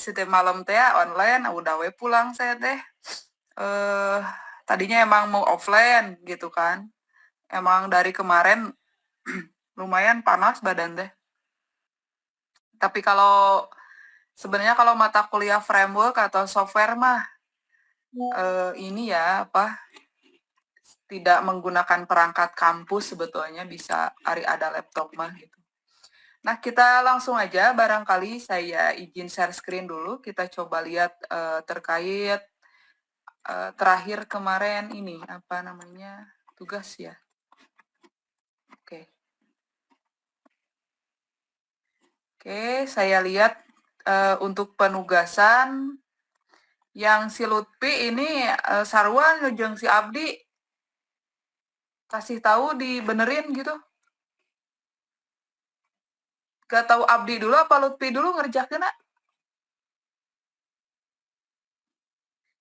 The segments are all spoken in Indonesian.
setiap malam teh online, udah we pulang saya teh. Tadinya emang mau offline gitu kan. Emang dari kemarin lumayan panas badan teh. Tapi kalau sebenarnya kalau mata kuliah framework atau software mah ini ya apa tidak menggunakan perangkat kampus sebetulnya bisa ada laptop mah gitu. Nah, kita langsung aja barangkali saya izin share screen dulu. Kita coba lihat terkait terakhir kemarin ini apa namanya tugas ya. Oke. Oke, saya lihat untuk penugasan yang si Lutfi ini Sarwan jeung si Abdi kasih tahu dibenerin gitu. Gak tahu Abdi dulu apa Lutfi dulu ngerjakeun.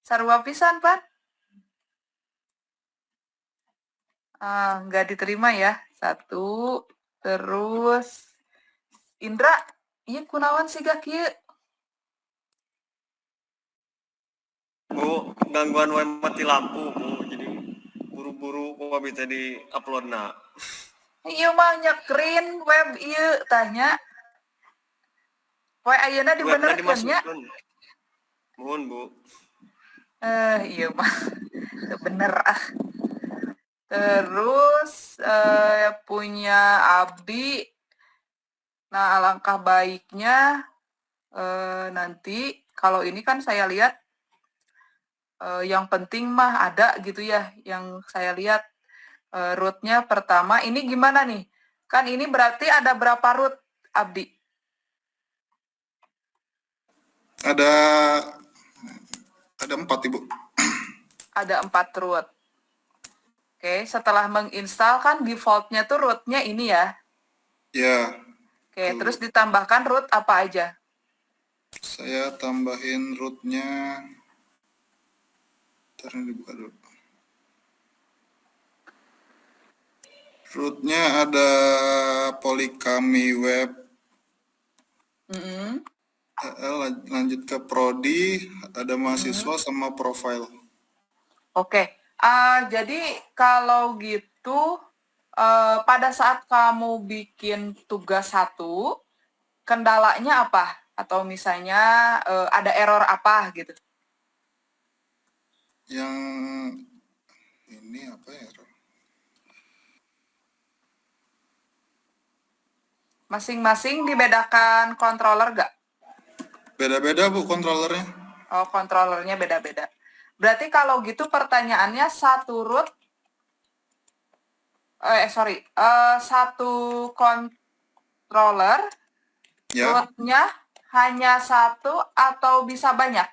Sarwa pisan, Pan. Nggak diterima ya. Satu, terus Indra, iya kunaon sih gak kieu? Bu, gangguan wae mati lampu, Bu. Jadi buru-buru kok bisa di-upload na. Iya mah nyekrin web iya tanya. Poe ayeuna Webnya dibenerkeun nya. dimasukkan. Mohon, Bu. Iya mah. Teu bener ah. Terus punya Abdi. Nah, alangkah baiknya nanti kalau ini kan saya lihat yang penting mah ada gitu ya yang saya lihat rootnya pertama ini gimana nih? Kan ini berarti ada berapa root Abdi? Ada 4, Ibu. Ada 4 root. Oke, setelah menginstal kan defaultnya tuh rootnya ini ya. Ya. Oke, terus ditambahkan root apa aja? Saya tambahin rootnya. Ntar ini dibuka dulu. Rootnya ada Polykami Web. Lanjut ke Prodi, ada mahasiswa sama profile. Oke, jadi kalau gitu pada saat kamu bikin tugas 1, kendalanya apa? Atau misalnya ada error apa gitu? Yang ini apa ya? Masing-masing dibedakan controller nggak? Beda-beda, Bu, kontrolernya. Oh, controllernya beda-beda. Berarti kalau gitu pertanyaannya satu root, satu controller, Ya. rootnya hanya satu atau bisa banyak?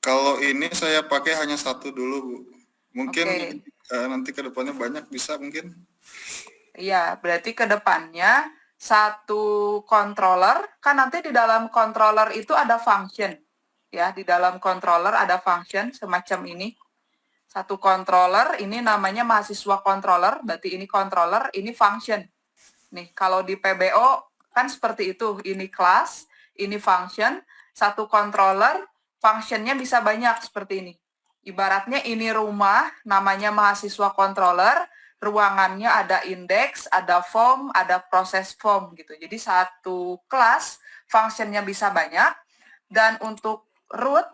Kalau ini saya pakai hanya satu dulu, Bu. Mungkin nanti ke depannya banyak bisa mungkin. Iya, berarti ke depannya satu controller, kan nanti di dalam controller itu ada function. Ya, di dalam controller ada function semacam ini. Satu controller, ini namanya mahasiswa controller, berarti ini controller, ini function. Nih, kalau di PBO kan seperti itu, ini class, ini function, satu controller, functionnya bisa banyak seperti ini. Ibaratnya ini rumah, namanya mahasiswa controller, ruangannya ada index, ada form, ada proses form gitu. Jadi satu kelas, functionnya bisa banyak, dan untuk root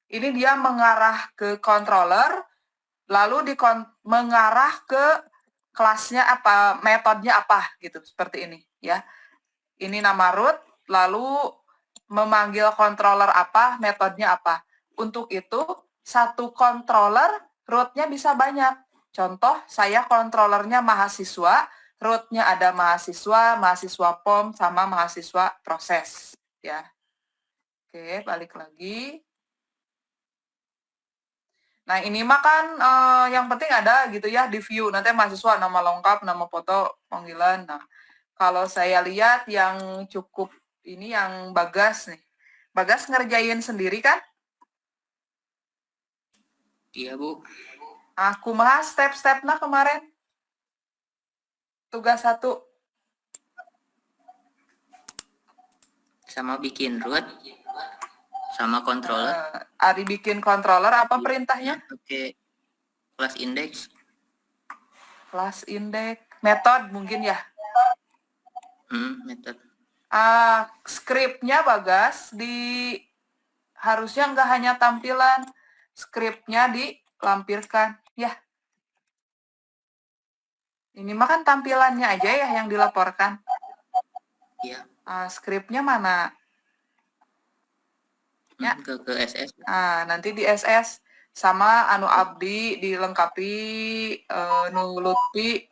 ini dia mengarah ke controller, lalu mengarah ke kelasnya apa, metodenya apa gitu, seperti ini ya. Ini nama root, lalu memanggil controller apa, metodenya apa. Untuk itu satu controller rootnya bisa banyak. Contoh saya controllernya mahasiswa, rootnya ada mahasiswa, mahasiswa POM sama mahasiswa proses ya. Oke, balik lagi. Nah, ini mah kan yang penting ada gitu ya di view. Nanti mahasiswa nama lengkap, nama foto, panggilan. Nah, kalau saya lihat yang cukup ini yang Bagas nih. Bagas ngerjain sendiri kan? Iya, Bu. Aku mah step-stepnya kemarin. Tugas 1. sama bikin root sama controller. Ari bikin controller apa perintahnya? Oke, class index. Class index, method mungkin ya. Method. Scriptnya Bagas harusnya nggak hanya tampilan, scriptnya dilampirkan ya. Ini mah kan tampilannya aja ya yang dilaporkan. Iya. Scriptnya mana? Ya. Ke SS. Nanti di SS sama anu abdi dilengkapi, nu Lutfi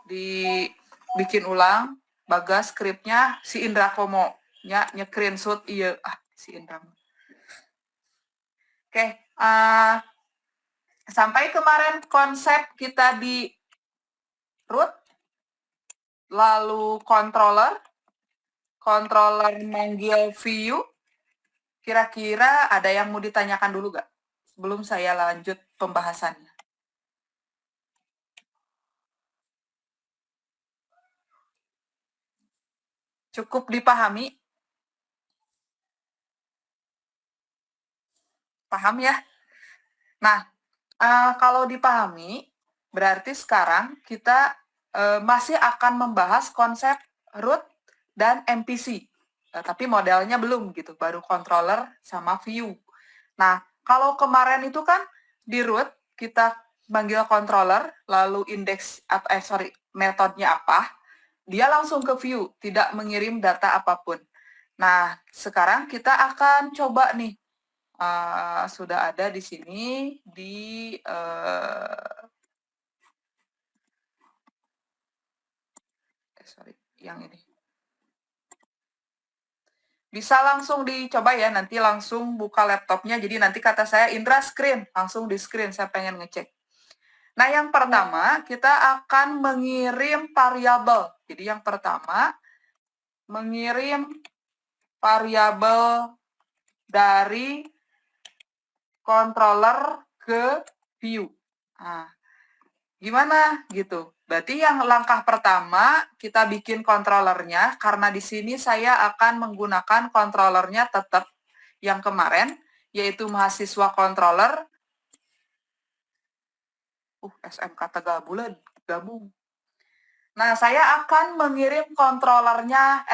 dibikin ulang. Bagas skripnya si Indra Komo nya screenshot iya si Indra. Oke, sampai kemarin konsep kita di root, lalu controller manggil view. Kira-kira ada yang mau ditanyakan dulu gak? Sebelum saya lanjut pembahasannya. Cukup dipahami? Paham ya? Nah, kalau dipahami, berarti sekarang kita masih akan membahas konsep root dan MPC. Tapi modelnya belum gitu, baru controller sama view. Nah, kalau kemarin itu kan di root kita manggil controller, lalu metodenya apa, dia langsung ke view, tidak mengirim data apapun. Nah, sekarang kita akan coba nih, sudah ada di sini di yang ini. Bisa langsung dicoba ya, nanti langsung buka laptopnya. Jadi nanti kata saya, Indra screen, langsung di screen, saya pengen ngecek. Nah, yang pertama, kita akan mengirim variabel. Jadi yang pertama, mengirim variabel dari controller ke view. Nah, gimana gitu? Berarti yang langkah pertama, kita bikin controllernya, karena di sini saya akan menggunakan controllernya tetap yang kemarin, yaitu mahasiswa controller. SMK Tegabulan gabung. Nah, saya akan mengirim controllernya,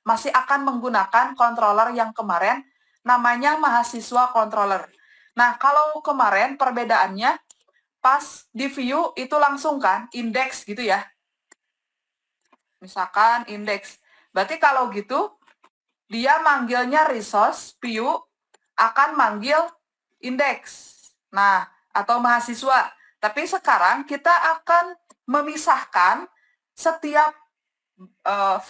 masih akan menggunakan controller yang kemarin, namanya mahasiswa controller. Nah, kalau kemarin perbedaannya, pas di view itu langsung kan, index gitu ya. Misalkan index. Berarti kalau gitu, dia manggilnya resource, view, akan manggil index. Nah, atau mahasiswa. Tapi sekarang kita akan memisahkan setiap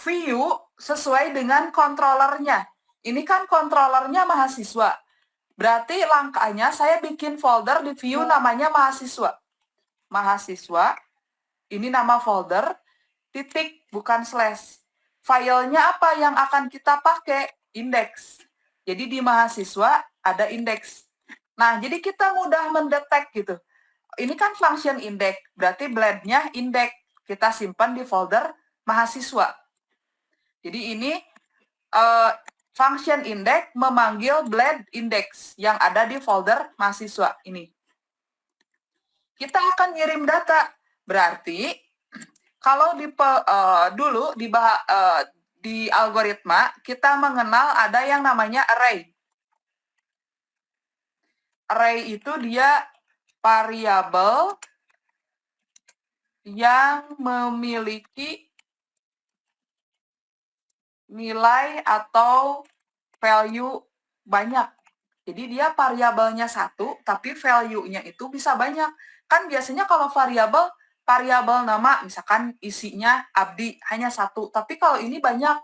view sesuai dengan controllernya. Ini kan controllernya mahasiswa. Berarti langkahnya saya bikin folder di view namanya mahasiswa. Mahasiswa, ini nama folder, titik, bukan slash. Filenya apa yang akan kita pakai? Index. Jadi di mahasiswa ada index. Nah, jadi kita mudah mendetek gitu. Ini kan function index, berarti blend-nya index. Kita simpan di folder mahasiswa. Jadi ini function index memanggil blend index yang ada di folder mahasiswa ini. Kita akan ngirim data. Berarti kalau dulu di algoritma kita mengenal ada yang namanya array. Array itu dia variabel yang memiliki nilai atau value banyak. Jadi dia variabelnya satu, tapi value-nya itu bisa banyak. Kan biasanya kalau variabel nama, misalkan isinya Abdi hanya satu. Tapi kalau ini banyak.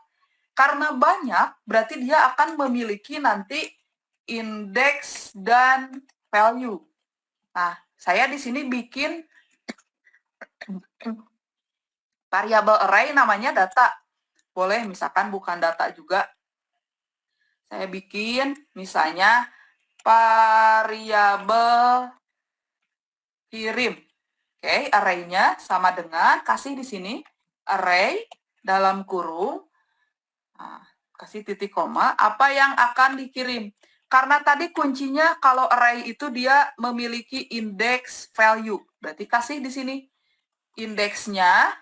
Karena banyak, berarti dia akan memiliki nanti indeks dan value. Nah, saya di sini bikin variabel array namanya data. Boleh misalkan bukan data juga. Saya bikin misalnya variabel kirim. Oke, array-nya sama dengan kasih di sini array dalam kurung. Nah, kasih kasih titik koma, apa yang akan dikirim. Karena tadi kuncinya kalau array itu dia memiliki index value. Berarti kasih di sini indeksnya,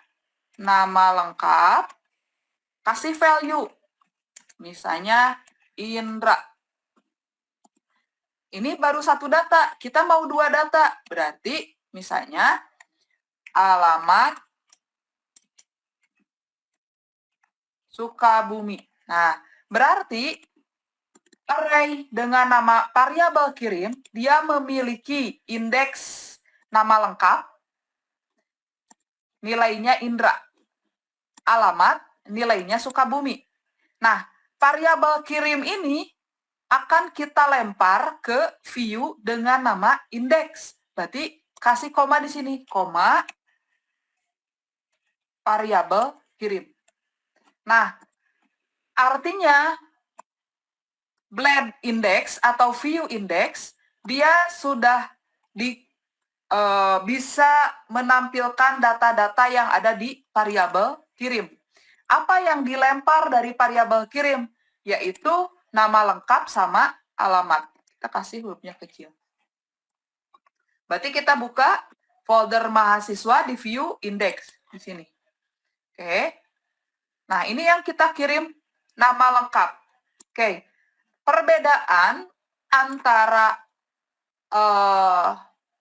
nama lengkap, kasih value. Misalnya Indra. Ini baru satu data, kita mau 2 data. Berarti misalnya alamat Sukabumi. Nah, berarti array dengan nama variabel kirim, dia memiliki indeks nama lengkap, nilainya Indra. Alamat, nilainya Sukabumi. Nah, variabel kirim ini akan kita lempar ke view dengan nama indeks. Berarti kasih koma di sini, koma variabel kirim. Nah, artinya blend index atau view index dia sudah bisa menampilkan data-data yang ada di variabel kirim. Apa yang dilempar dari variabel kirim? Yaitu nama lengkap sama alamat. Kita kasih hurufnya kecil. Berarti kita buka folder mahasiswa di view index di sini. Oke. Nah, ini yang kita kirim nama lengkap. Oke. Perbedaan antara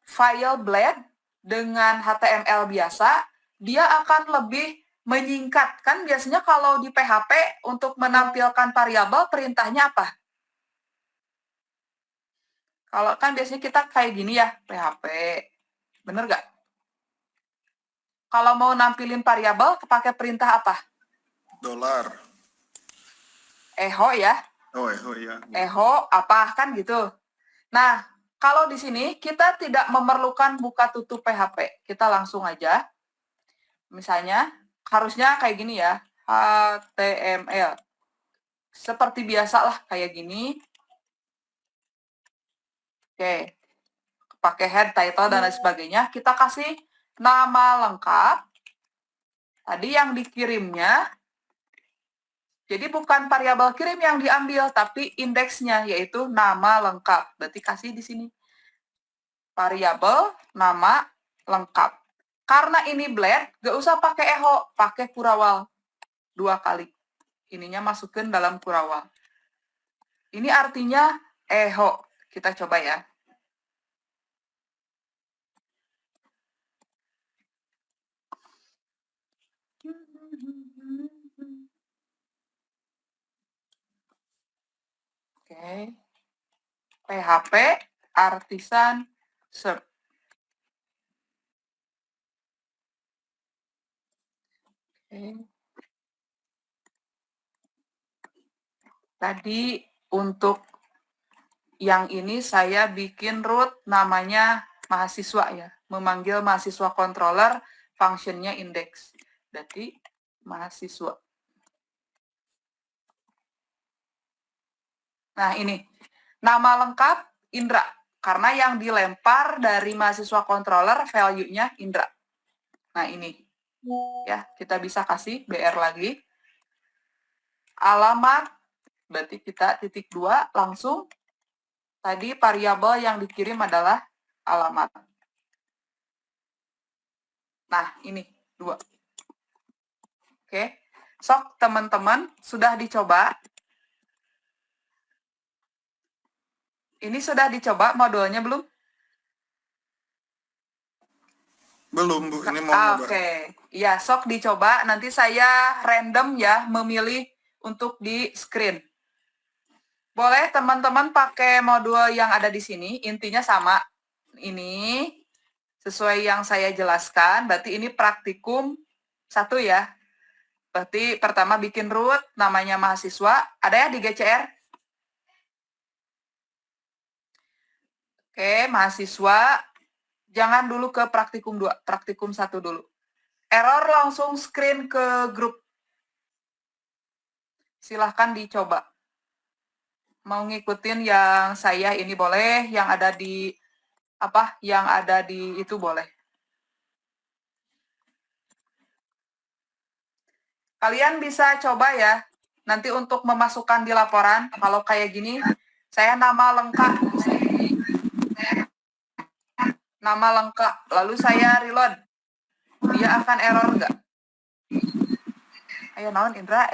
file blend dengan HTML biasa, dia akan lebih menyingkat. Kan biasanya kalau di PHP untuk menampilkan variabel perintahnya apa? Kalau kan biasanya kita kayak gini ya, PHP. Bener nggak? Kalau mau nampilin variabel, pakai perintah apa? $. Echo ya. Oh, iya. Echo apa kan gitu. Nah, kalau di sini kita tidak memerlukan buka tutup PHP. Kita langsung aja. Misalnya, harusnya kayak gini ya. HTML. Seperti biasa lah, kayak gini. Oke. Pakai head, title, dan lain sebagainya. Kita kasih nama lengkap. Tadi yang dikirimnya. Jadi bukan variabel kirim yang diambil, tapi indeksnya, yaitu nama lengkap. Berarti kasih di sini. Variabel nama lengkap. Karena ini blend, nggak usah pakai echo, pakai kurawal 2 kali. Ininya masukin dalam kurawal. Ini artinya echo. Kita coba ya. Oke. PHP Artisan Serp. Oke. Tadi untuk yang ini saya bikin root namanya mahasiswa ya. Memanggil mahasiswa controller, functionnya index. Berarti mahasiswa. Nah ini, nama lengkap Indra. Karena yang dilempar dari mahasiswa controller value-nya Indra. Nah ini, ya kita bisa kasih BR lagi. Alamat, berarti kita titik 2 langsung. Tadi variabel yang dikirim adalah alamat. Nah ini, 2. Oke, sok teman-teman sudah dicoba. Ini sudah dicoba modulnya belum? Belum, Bu. Ini mau nyoba. Oke. Ya, sok dicoba. Nanti saya random ya memilih untuk di screen. Boleh teman-teman pakai modul yang ada di sini. Intinya sama. Ini sesuai yang saya jelaskan. Berarti ini praktikum 1 ya. Berarti pertama bikin root, namanya mahasiswa. Ada ya di GCR? Oke, mahasiswa. Jangan dulu ke praktikum 2, praktikum 1 dulu. Error langsung screen ke grup. Silahkan dicoba. Mau ngikutin yang saya ini boleh, yang ada di yang ada di itu boleh. Kalian bisa coba ya. Nanti untuk memasukkan di laporan, kalau kayak gini, saya nama lengkap, lalu saya reload, dia akan error nggak? Ayo naon Indra,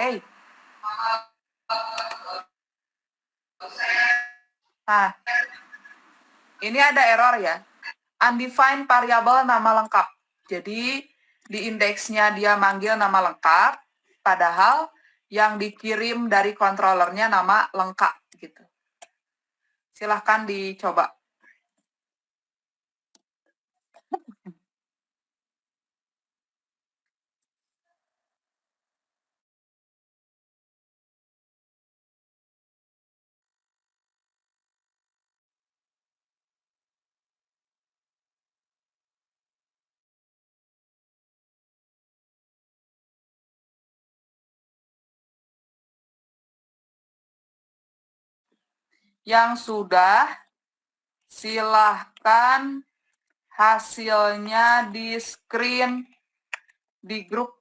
Nah, ini ada error ya. Undefined variable nama lengkap. Jadi di indeksnya dia manggil nama lengkap, padahal yang dikirim dari controllernya nama lengkap gitu. Silahkan dicoba. Yang sudah, silahkan hasilnya di screen di grup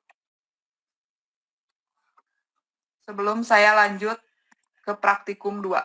sebelum saya lanjut ke praktikum 2.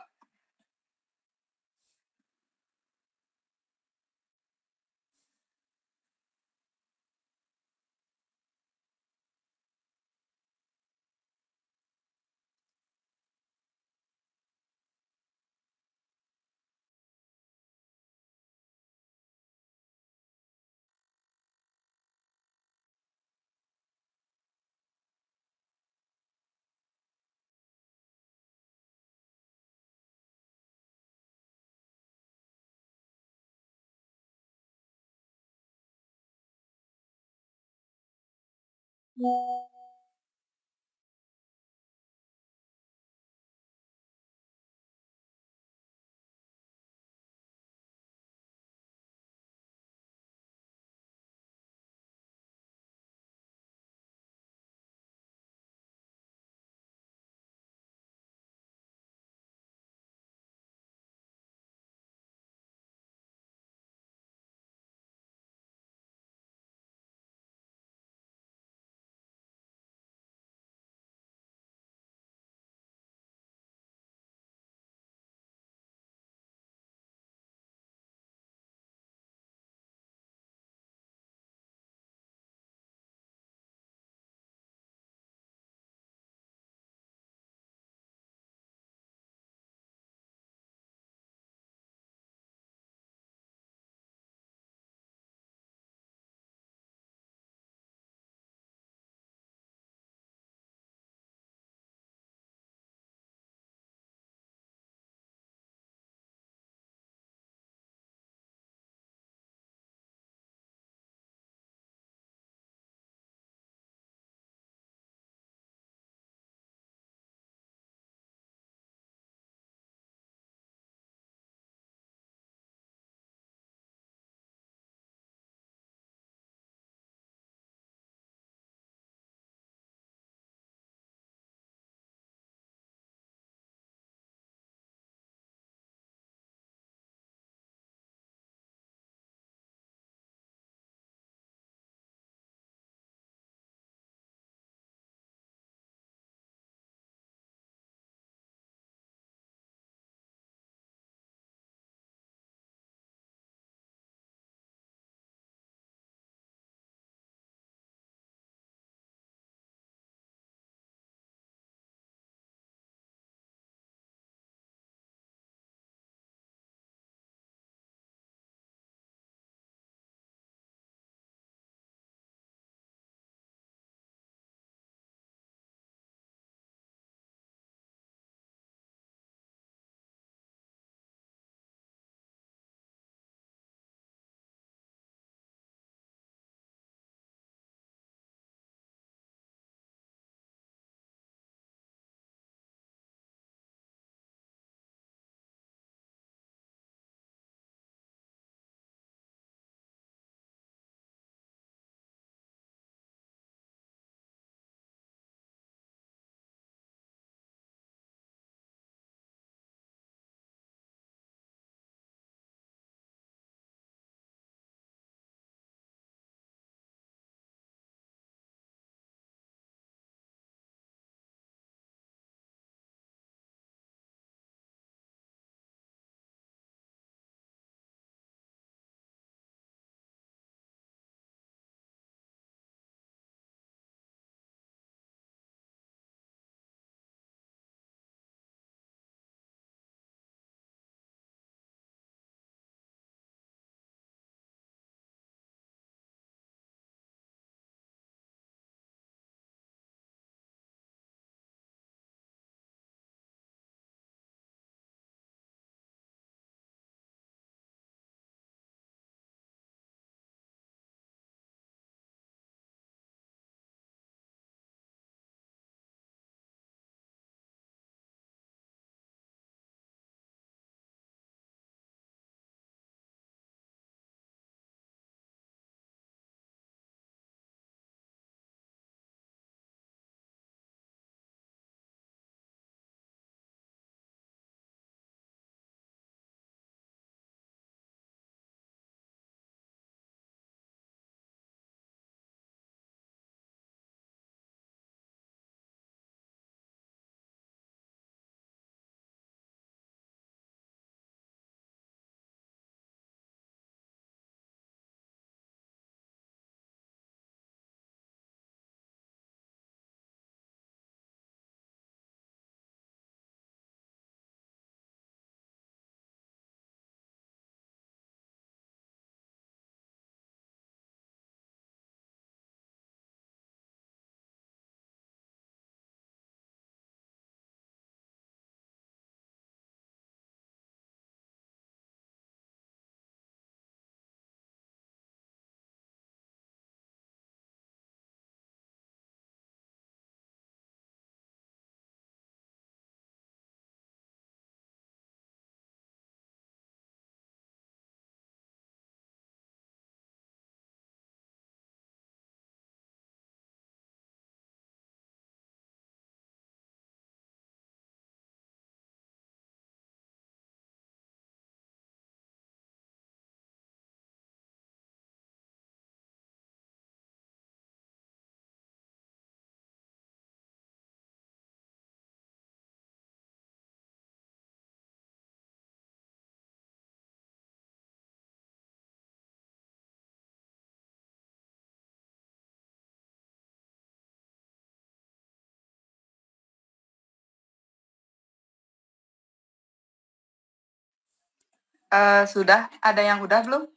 Sudah? Ada yang udah belum?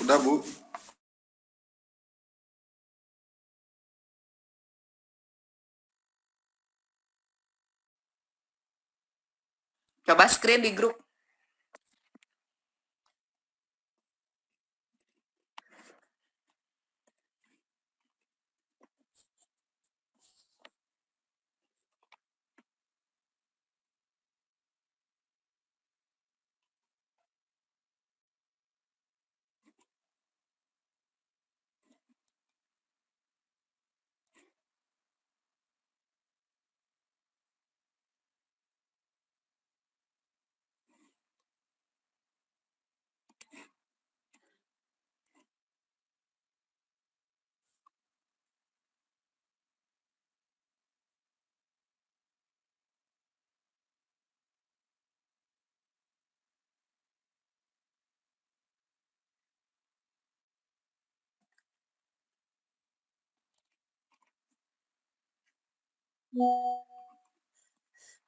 Udah, Bu. Coba screen di grup.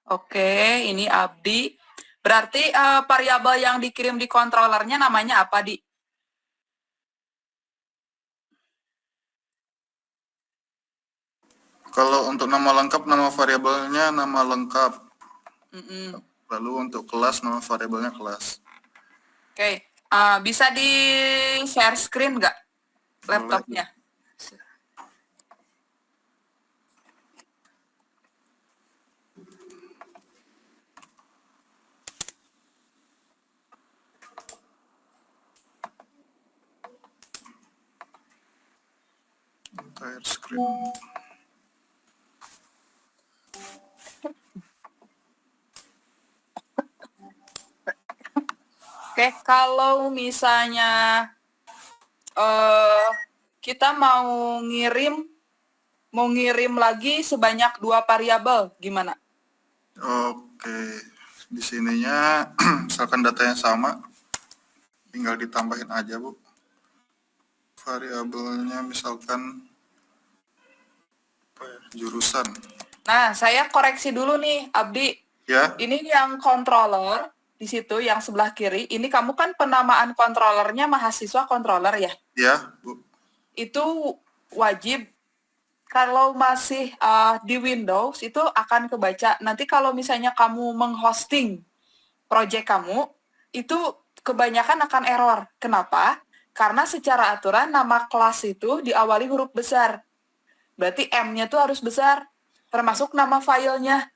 Oke, ini Abdi. Berarti variabel yang dikirim di controllernya namanya apa, Di? Kalau untuk nama lengkap, nama variabelnya nama lengkap. Mm-mm. Lalu untuk kelas, nama variabelnya kelas. Oke, bisa di share screen nggak laptopnya? Entire screen. Oke, kalau misalnya kita mau ngirim lagi sebanyak 2 variabel, gimana? Oke, di sininya misalkan datanya sama, tinggal ditambahin aja, Bu. Variabelnya misalkan apa ya, jurusan. Nah, saya koreksi dulu nih, Abdi. Ya, Ini yang controller di situ yang sebelah kiri. Ini kamu kan penamaan controllernya mahasiswa controller ya. ya, Bu. Itu wajib kalau masih di Windows itu akan kebaca. Nanti kalau misalnya kamu menghosting project kamu, itu kebanyakan akan error. Kenapa? Karena secara aturan nama kelas itu diawali huruf besar. Berarti M-nya tuh harus besar, termasuk nama filenya.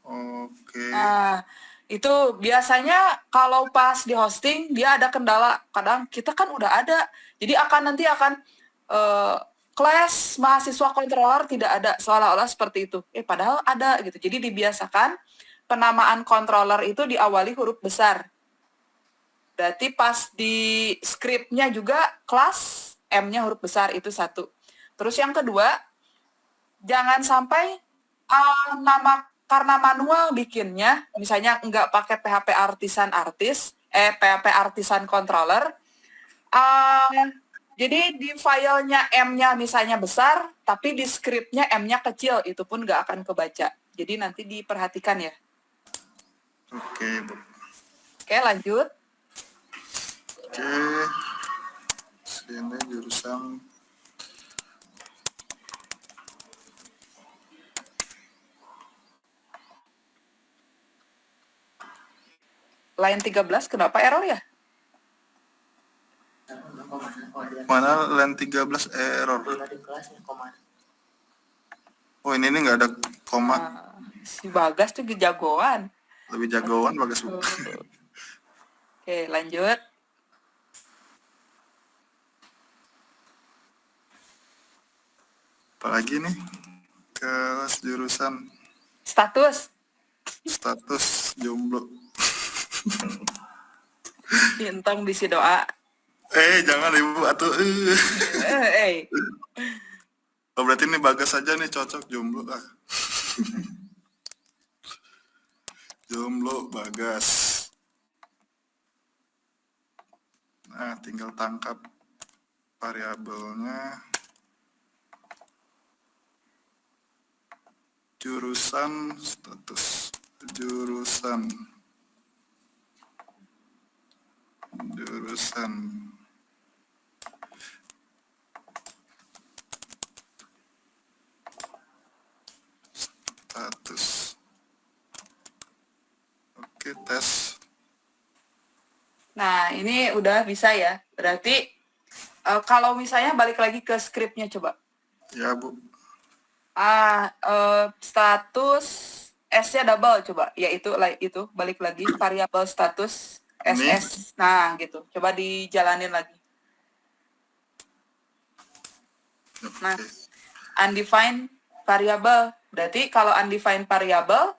Oke. Nah, Itu biasanya kalau pas di hosting dia ada kendala. Kadang kita kan udah ada. Jadi nanti akan kelas mahasiswa controller tidak ada, seolah-olah seperti itu. Padahal ada gitu. Jadi dibiasakan penamaan controller itu diawali huruf besar. Berarti pas di skripnya juga kelas M-nya huruf besar, itu satu. Terus yang kedua, jangan sampai karena manual bikinnya, misalnya nggak pakai PHP PHP artisan controller, jadi di filenya M-nya misalnya besar, tapi di skripnya M-nya kecil, itu pun nggak akan kebaca. Jadi nanti diperhatikan ya. Oke, Bu. Oke, lanjut. Oke. Sini jurusan Line 13, kenapa error ya? mana line 13 error. Oh, ini nggak ada koma. Si Bagas tuh jagoan. Lebih jagoan Bagas, Bu. Oke, lanjut. Apalagi nih? Kelas jurusan Status. jomblo. Bintang bisi doa. Jangan Ibu atuh. Oh, berarti ini Bagas aja nih cocok jomblo ah. Jomblo Bagas. Nah, tinggal tangkap variabelnya. Jurusan status. Jurusan. Status. Oke, tes. Nah, ini udah bisa ya. Berarti kalau misalnya balik lagi ke skripnya coba. Ya, Bu. Status S-nya double coba. Ya itu balik lagi variabel status SS. Nah, gitu. Coba dijalanin lagi. Nah, undefined variable. Berarti kalau undefined variable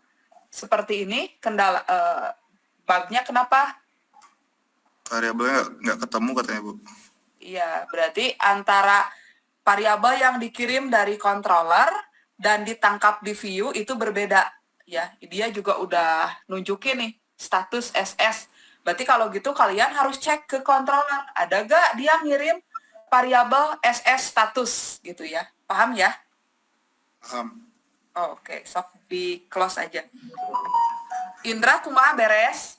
seperti ini, kendala bugnya kenapa? Variabelnya nggak ketemu katanya, Bu. Iya, berarti antara variabel yang dikirim dari controller dan ditangkap di view itu berbeda. Ya, dia juga udah nunjukin nih status SS. Berarti kalau gitu kalian harus cek ke controller. Ada gak dia ngirim variabel SS status gitu ya. Paham ya? Paham. Oke, sok di close aja. Indra, kumaha beres?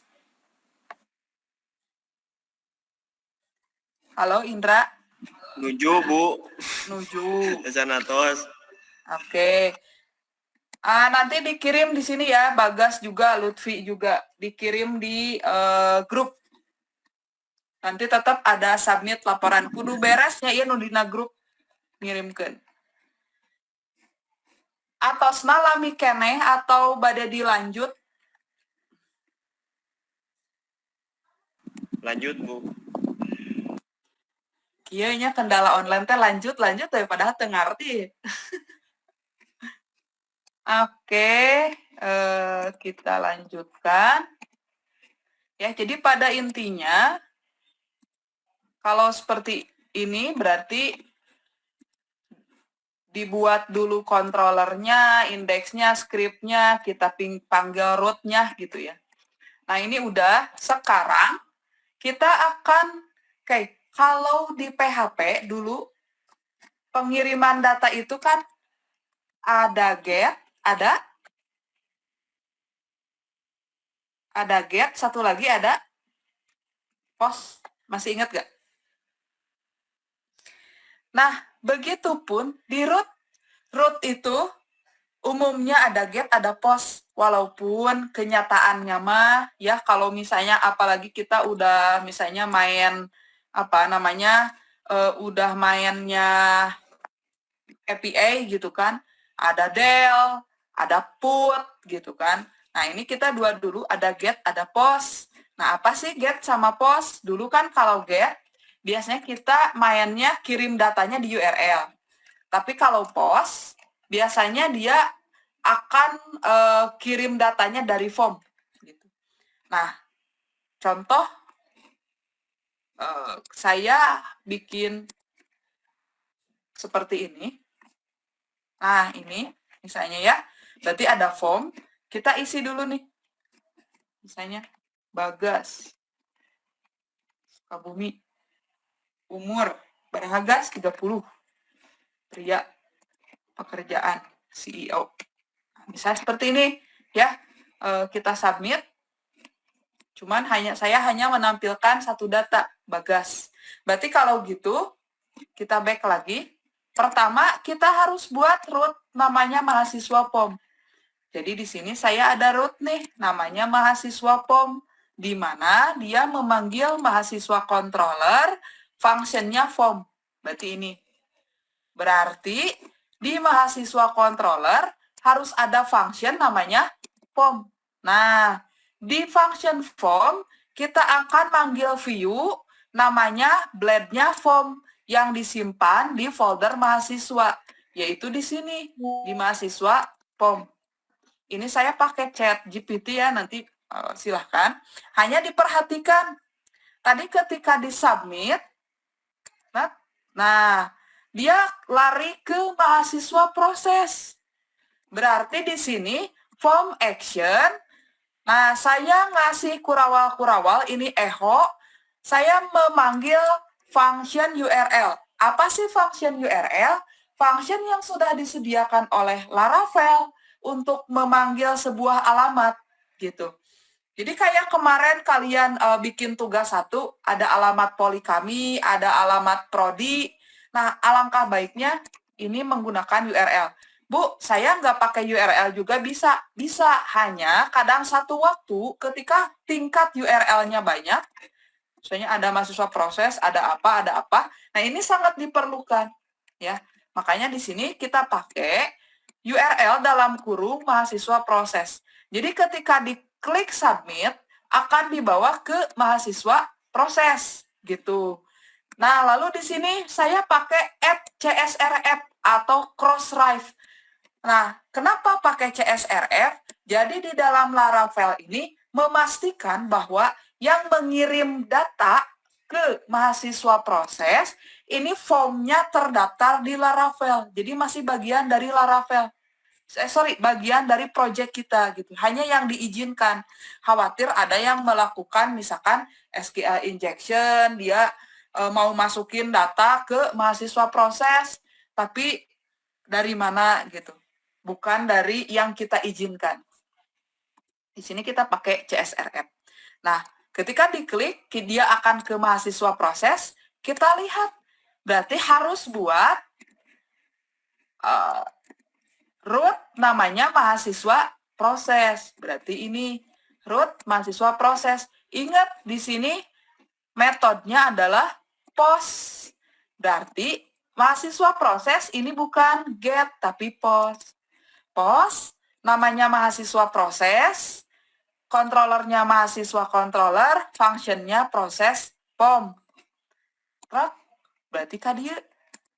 Halo Indra. Nuju, Bu. Nuju. Janatos. Oke. Nanti dikirim di sini ya, Bagas juga, Lutfi juga dikirim di grup. Nanti tetap ada submit laporan kudu beresnya ya nudina grup ngirimkeun. Atosna lami keneh atau bade dilanjut? Lanjut, Bu. Iya nya kendala online teh lanjut padahal teu ngarti. Oke, kita lanjutkan. Ya, jadi pada intinya kalau seperti ini berarti dibuat dulu controllernya, indeksnya, scriptnya, kita panggil root-nya gitu ya. Nah ini udah, sekarang kita akan, kalau di PHP dulu pengiriman data itu kan ada get, ada get, satu lagi ada post. Masih ingat gak? Nah, begitupun di root itu umumnya ada get, ada post. Walaupun kenyataannya mah ya kalau misalnya apalagi kita udah misalnya main udah mainnya API gitu kan, ada del, ada put gitu kan. Nah, ini kita dua dulu, ada get, ada post. Nah, apa sih get sama post? Dulu kan kalau get, biasanya kita mainnya kirim datanya di URL. Tapi kalau post, biasanya dia akan kirim datanya dari form. Gitu. Nah, contoh, saya bikin seperti ini. Nah, ini misalnya ya, berarti ada form, kita isi dulu nih. Misalnya, Bagas, Sukabumi, umur, Bagas 30, pria, pekerjaan, CEO. Misalnya seperti ini, ya, kita submit, cuman saya hanya menampilkan satu data, Bagas. Berarti kalau gitu, kita back lagi. Pertama, kita harus buat root namanya mahasiswa POM. Jadi di sini saya ada root nih, namanya mahasiswa POM, di mana dia memanggil mahasiswa controller, functionnya form. Berarti ini. Berarti di mahasiswa controller harus ada function namanya form. Nah, di function form kita akan manggil view namanya blade-nya form yang disimpan di folder mahasiswa, yaitu di sini, di mahasiswa form. Ini saya pakai chat GPT ya, nanti silahkan. Hanya diperhatikan, tadi ketika disubmit, nah, dia lari ke mahasiswa proses. Berarti di sini, form action, nah saya ngasih kurawal-kurawal, ini echo, saya memanggil function URL. Apa sih function URL? Function yang sudah disediakan oleh Laravel untuk memanggil sebuah alamat gitu. Jadi kayak kemarin kalian bikin tugas satu, ada alamat polikami, ada alamat prodi. Nah, alangkah baiknya ini menggunakan URL. Bu, saya nggak pakai URL juga bisa. Bisa, hanya kadang satu waktu ketika tingkat URL-nya banyak, misalnya ada mahasiswa proses, ada apa. Nah, ini sangat diperlukan. Ya, makanya di sini kita pakai URL dalam kurung mahasiswa proses. Jadi ketika diklik submit, akan dibawa ke mahasiswa proses, gitu. Nah, lalu di sini saya pakai add CSRF atau Crossref. Nah, kenapa pakai CSRF? Jadi di dalam Laravel ini memastikan bahwa yang mengirim data ke mahasiswa proses, ini formnya terdaftar di Laravel. Jadi masih bagian dari Laravel. Bagian dari project kita gitu. Hanya yang diizinkan. Khawatir ada yang melakukan misalkan SQL injection, dia mau masukin data ke mahasiswa proses, tapi dari mana gitu. Bukan dari yang kita izinkan. Di sini kita pakai CSRF. Nah, ketika diklik, dia akan ke mahasiswa proses, kita lihat. Berarti harus buat root namanya mahasiswa proses. Berarti ini root mahasiswa proses. Ingat, di sini metodenya adalah post. Berarti mahasiswa proses ini bukan get, tapi post. Post namanya mahasiswa proses, controllernya mahasiswa controller, functionnya proses POM. Berarti kan dia.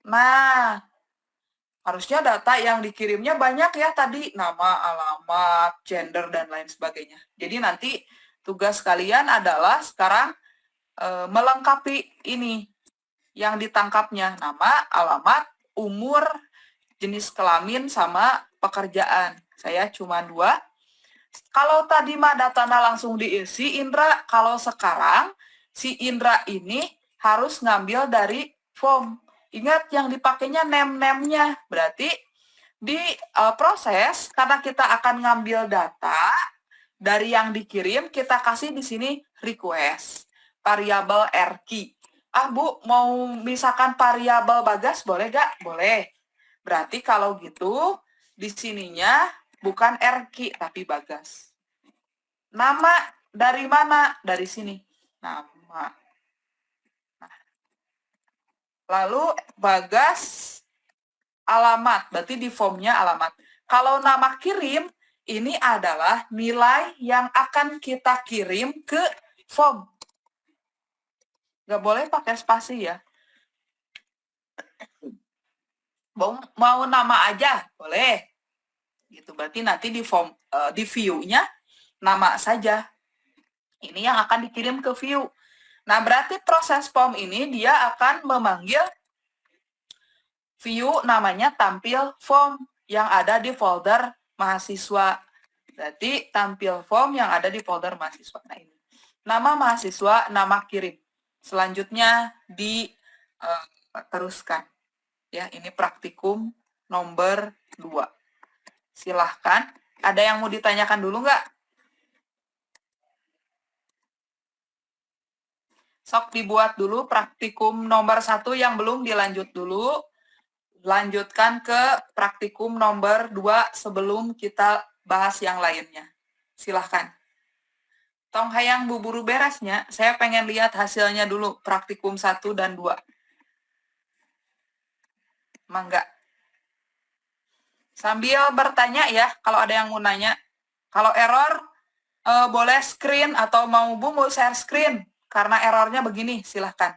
Nah, harusnya data yang dikirimnya banyak ya tadi, nama, alamat, gender, dan lain sebagainya. Jadi nanti tugas kalian adalah sekarang melengkapi ini yang ditangkapnya, nama, alamat, umur, jenis kelamin, sama pekerjaan. Saya cuma 2. Kalau tadi mah datanya langsung diisi, Indra, kalau sekarang si Indra ini harus ngambil dari form. Ingat yang dipakainya name-nya. Berarti di proses, karena kita akan ngambil data dari yang dikirim, kita kasih di sini request, variabel R-key. Ah, Bu, mau misalkan variabel Bagas, boleh gak? Boleh. Berarti kalau gitu, di sininya bukan R-key, tapi Bagas. Nama dari mana? Dari sini. Nama. Nah. Lalu Bagas alamat, berarti di formnya alamat. Kalau nama kirim, ini adalah nilai yang akan kita kirim ke form. Nggak boleh pakai spasi ya. Mau nama aja, boleh. Gitu, berarti nanti di form, di view-nya nama saja. Ini yang akan dikirim ke view. Nah, berarti proses form ini dia akan memanggil view namanya tampil form yang ada di folder mahasiswa. Berarti tampil form yang ada di folder mahasiswa. Nah, ini. Nama mahasiswa, nama kirim. Selanjutnya diteruskan. Ya, ini praktikum nomor 2. Silahkan. Ada yang mau ditanyakan dulu nggak? Sok dibuat dulu praktikum nomor 1 yang belum dilanjut dulu. Lanjutkan ke praktikum nomor 2 sebelum kita bahas yang lainnya. Silahkan. Tong hayang buburu beresnya, saya pengen lihat hasilnya dulu, praktikum 1 dan 2. Mangga. Sambil bertanya ya, kalau ada yang mau nanya. Kalau error, boleh screen atau mau Bu mau share screen. Karena errornya begini, silahkan.